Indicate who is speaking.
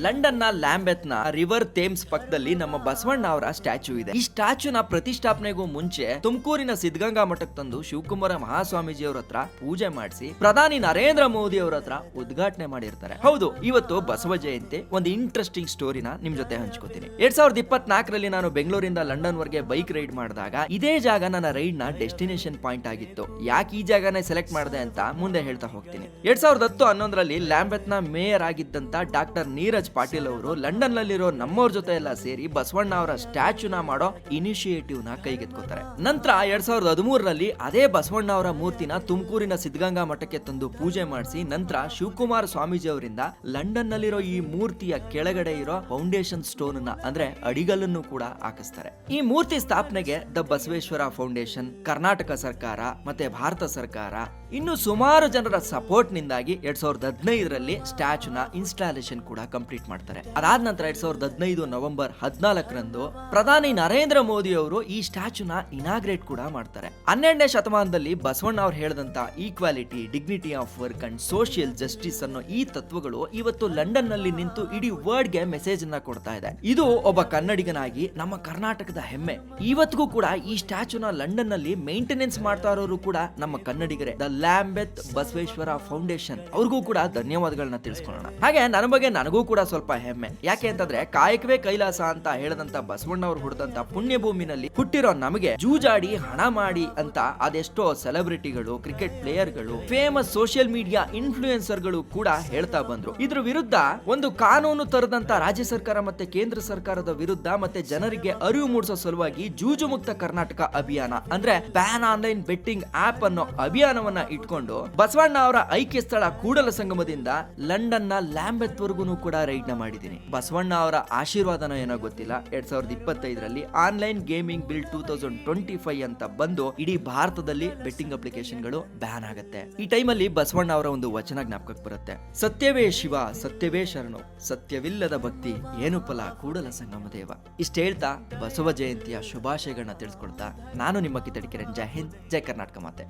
Speaker 1: London ನ Lambeth ನ river Thames ಪಕ್ಕದಲ್ಲಿ ನಮ್ಮ ಬಸವಣ್ಣ ಅವರ ಸ್ಟ್ಯಾಚ್ಯೂ ಇದೆ. ಈ ಸ್ಟ್ಯಾಚ್ಯೂನ ಪ್ರತಿಷ್ಠಾಪನೆಗೂ ಮುಂಚೆ ತುಮಕೂರಿನ ಸಿದ್ಧಗಂಗಾ ಮಠಕ್ಕೆ ತಂದು ಶಿವಕುಮಾರ ಮಹಾಸ್ವಾಮೀಜಿ ಅವರ ಹತ್ರ ಪೂಜೆ ಮಾಡಿಸಿ ಪ್ರಧಾನಿ ನರೇಂದ್ರ ಮೋದಿ ಅವರ ಹತ್ರ ಉದ್ಘಾಟನೆ ಮಾಡಿರ್ತಾರೆ. ಹೌದು, ಇವತ್ತು ಬಸವ ಜಯಂತಿ. ಒಂದು ಇಂಟ್ರೆಸ್ಟಿಂಗ್ ಸ್ಟೋರಿನ ನಿಮ್ ಜೊತೆ ಹಂಚ್ಕೋತೀನಿ. 2024ರಲ್ಲಿ ನಾನು ಬೆಂಗಳೂರಿಂದ ಲಂಡನ್ ವರೆಗೆ ಬೈಕ್ ರೈಡ್ ಮಾಡಿದಾಗ ಇದೇ ಜಾಗ ನನ್ನ ರೈಡ್ ನ ಡೆಸ್ಟಿನೇಷನ್ ಪಾಯಿಂಟ್ ಆಗಿತ್ತು. ಯಾಕೆ ಈ ಜಾಗನೇ ಸೆಲೆಕ್ಟ್ ಮಾಡಿದೆ ಅಂತ ಮುಂದೆ ಹೇಳ್ತಾ ಹೋಗ್ತೀನಿ. 2010-11ರಲ್ಲಿ ಲ್ಯಾಂಬೆತ್ ನ ಮೇಯರ್ ಆಗಿದ್ದಂತ ಡಾಕ್ಟರ್ ನೀರಜ್ ಪಾಟೀಲ್ ಅವರು ಲಂಡನ್ ನಲ್ಲಿರೋ ನಮ್ಮವ್ರ ಜೊತೆ ಎಲ್ಲ ಸೇರಿ ಬಸವಣ್ಣ ಅವರ ಸ್ಟ್ಯಾಚ್ಯೂನ ಮಾಡೋ ಇನಿಷಿಯೇಟಿವ್ ನ ಕೈಗೆತ್ಕೋತಾರೆ. ನಂತರ 2013ರಲ್ಲಿ ಅದೇ ಬಸವಣ್ಣ ಅವರ ಮೂರ್ತಿನ ತುಮಕೂರಿನ ಸಿದ್ಧಗಂಗಾ ಮಠಕ್ಕೆ ತಂದು ಪೂಜೆ ಮಾಡಿಸಿ ನಂತರ ಶಿವಕುಮಾರ ಸ್ವಾಮೀಜಿ ಅವರಿಂದ ಲಂಡನ್ ನಲ್ಲಿರೋ ಈ ಮೂರ್ತಿಯ ಕೆಳಗಡೆ ಇರೋ ಫೌಂಡೇಶನ್ ಸ್ಟೋನ್ ನ ಅಂದ್ರೆ ಅಡಿಗಲ್ಲನ್ನು ಕೂಡ ಹಾಕಿಸ್ತಾರೆ. ಈ ಮೂರ್ತಿ ಸ್ಥಾಪನೆಗೆ ದ ಬಸವೇಶ್ವರ ಫೌಂಡೇಶನ್, ಕರ್ನಾಟಕ ಸರ್ಕಾರ ಮತ್ತೆ ಭಾರತ ಸರ್ಕಾರ ಇನ್ನು ಸುಮಾರು ಜನರ ಸಪೋರ್ಟ್ ನಿಂದಾಗಿ 2015ರಲ್ಲಿ ಸ್ಟ್ಯಾಚ್ಯೂನ ಇನ್ಸ್ಟಾಲೇಷನ್ ಕೂಡ ಕಂಪ್ಲೀಟ್ ಮಾಡ್ತಾರೆ. ಅದಾದ ನಂತರ 2015 ನವೆಂಬರ್ 14ರಂದು ಪ್ರಧಾನಿ ನರೇಂದ್ರ ಮೋದಿ ಅವರು ಈ ಸ್ಟ್ಯಾಚ್ಯೂನ ಇನಾಗ್ರೇಟ್ ಕೂಡ ಮಾಡ್ತಾರೆ. 12ನೇ ಶತಮಾನದಲ್ಲಿ ಬಸವಣ್ಣ ಅವರು ಹೇಳಿದಂತ equality, dignity of work and social justice ಅನ್ನೋ ಈ ತತ್ವಗಳು ಇವತ್ತು ಲಂಡನ್ ನಲ್ಲಿ ನಿಂತು ಇಡೀ ವರ್ಲ್ಡ್ ಗೆ ಮೆಸೇಜ್ ಅನ್ನ ಕೊಡ್ತಾ ಇದೆ. ಇದು ಒಬ್ಬ ಕನ್ನಡಿಗನಾಗಿ ನಮ್ಮ ಕರ್ನಾಟಕದ ಹೆಮ್ಮೆ. ಇವತ್ತಿಗೂ ಕೂಡ ಈ ಸ್ಟ್ಯಾಚ್ಯೂನ ಲಂಡನ್ ನಲ್ಲಿ ಮೇಂಟೆನೆನ್ಸ್ ಮಾಡ್ತಾ ಇರೋರು ಕೂಡ ನಮ್ಮ ಕನ್ನಡಿಗರೇ. ದ ಲ್ಯಾಂಬೆತ್ ಬಸವೇಶ್ವರ ಫೌಂಡೇಶನ್ ಅವ್ರಿಗೂ ಕೂಡ ಧನ್ಯವಾದಗಳನ್ನ ತಿಳಿಸ್ಕೊಳ್ಳೋಣ. ಹಾಗೆ ನನ್ನ ಬಗ್ಗೆ ನನಗೂ ಕೂಡ ಸ್ವಲ್ಪ ಹೆಮ್ಮೆ. ಯಾಕೆ ಅಂತಂದ್ರೆ ಕಾಯಕವೇ ಕೈಲಾಸ ಅಂತ ಹೇಳದಂತ ಬಸವಣ್ಣ ಅವರು ಹುಟ್ಟಿದಂತ ಪುಣ್ಯ ಭೂಮಿನಲ್ಲಿ ಹುಟ್ಟಿರೋ ನಮಗೆ ಜೂಜಾಡಿ ಹಣ ಮಾಡಿ ಅಂತ ಅದೆಷ್ಟೋ ಸೆಲೆಬ್ರಿಟಿಗಳು, ಕ್ರಿಕೆಟ್ ಪ್ಲೇಯರ್ಗಳು, ಫೇಮಸ್ ಸೋಷಿಯಲ್ ಮೀಡಿಯಾ ಇನ್ಫ್ಲೂಯೆನ್ಸರ್ಗಳು ಕೂಡ ಹೇಳ್ತಾ ಬಂದ್ರು. ಇದ್ರ ವಿರುದ್ಧ ಒಂದು ಕಾನೂನು ತರದಂತ ರಾಜ್ಯ ಸರ್ಕಾರ ಮತ್ತೆ ಕೇಂದ್ರ ಸರ್ಕಾರದ ವಿರುದ್ಧ ಮತ್ತೆ ಜನರಿಗೆ ಅರಿವು ಮೂಡಿಸೋ ಸಲುವಾಗಿ ಜೂಜು ಮುಕ್ತ ಕರ್ನಾಟಕ ಅಭಿಯಾನ ಅಂದ್ರೆ ಬ್ಯಾನ್ ಆನ್ಲೈನ್ ಬೆಟ್ಟಿಂಗ್ ಆಪ್ ಅನ್ನೋ ಅಭಿಯಾನವನ್ನ ಇಟ್ಕೊಂಡು ಬಸವಣ್ಣ ಅವರ ಐಕ್ಯ ಸ್ಥಳ ಕೂಡಲ ಸಂಗಮದಿಂದ ಲಂಡನ್ ನ ಲ್ಯಾಂಬೆತ್ ವರೆಗೂ ಕೂಡ ರೈಡ್ ನ ಮಾಡಿದ್ದೀನಿ. ಬಸವಣ್ಣ ಅವರ ಆಶೀರ್ವಾದನ ಏನೋ ಗೊತ್ತಿಲ್ಲ, 2025ರಲ್ಲಿ ಆನ್ಲೈನ್ ಗೇಮಿಂಗ್ ಬಿಲ್ 2025 ಅಂತ ಬಂದು ಇಡೀ ಭಾರತದಲ್ಲಿ ಬೆಟ್ಟಿಂಗ್ ಅಪ್ಲಿಕೇಶನ್ ಗಳು ಬ್ಯಾನ್ ಆಗುತ್ತೆ. ಈ ಟೈಮಲ್ಲಿ ಬಸವಣ್ಣ ಅವರ ಒಂದು ವಚನ ಜ್ಞಾಪಕಕ್ಕೆ ಬರುತ್ತೆ. ಸತ್ಯವೇ ಶಿವ, ಸತ್ಯವೇ ಶರಣು, ಸತ್ಯವಿಲ್ಲದ ಭಕ್ತಿ ಏನು ಫಲ ಕೂಡಲ ಸಂಗಮ ದೇವ. ಇಷ್ಟ ಹೇಳ್ತಾ ಬಸವ ಜಯಂತಿಯ ಶುಭಾಶಯಗಳನ್ನ ತಿಳಿಸ್ಕೊಳ್ತಾ ನಾನು ನಿಮ್ಮ ಕಿತ್ತಡಿ ಕಿರಣ್. ಜೈ ಹಿಂದ್, ಜೈ ಕರ್ನಾಟಕ ಮಾತೆ.